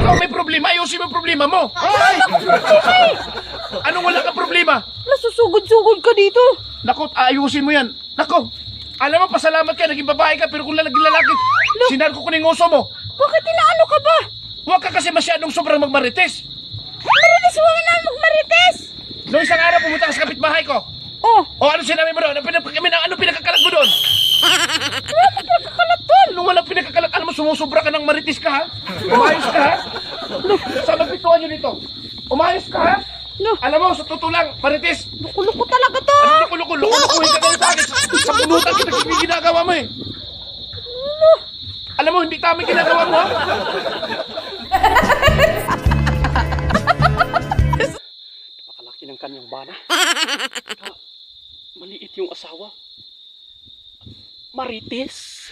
ikaw may problema, ayusin mo yung problema mo. Anong wala kang problema? Nasusugod-sugod ka dito. Naku, ayusin mo yan. Naku, alam mo, pasalamat ka, naging babae ka, pero kung naging lalaki, sinarko ko ng uso mo. Bakit inaano ka ba? Huwag ka kasi masyadong sobrang magmarites. Marites, huwag na magmarites. Noong isang araw, pumunta ka sa kapitbahay ko. Oh, O, ano sinabi mo doon? Ano pinakakalat mo doon? wala ka pinagkakalat doon. Nung walang pinakakalat, alam mo, sumusobra ka ng marites ka, ha? Umayos ka, ha? Sa magpituan nyo dito. Umayos ka, ha? No. Alam mo, sa totoo lang, marites, Luko-luko talaga to. ano luko-lukuhin ka ganun sa akin. Sa punutan kita yung ginagawa mo, eh. Alam mo, hindi tama yung ginagawa mo, ha? Napakalaki ng kanyang bana. Maliit yung asawa. Marites.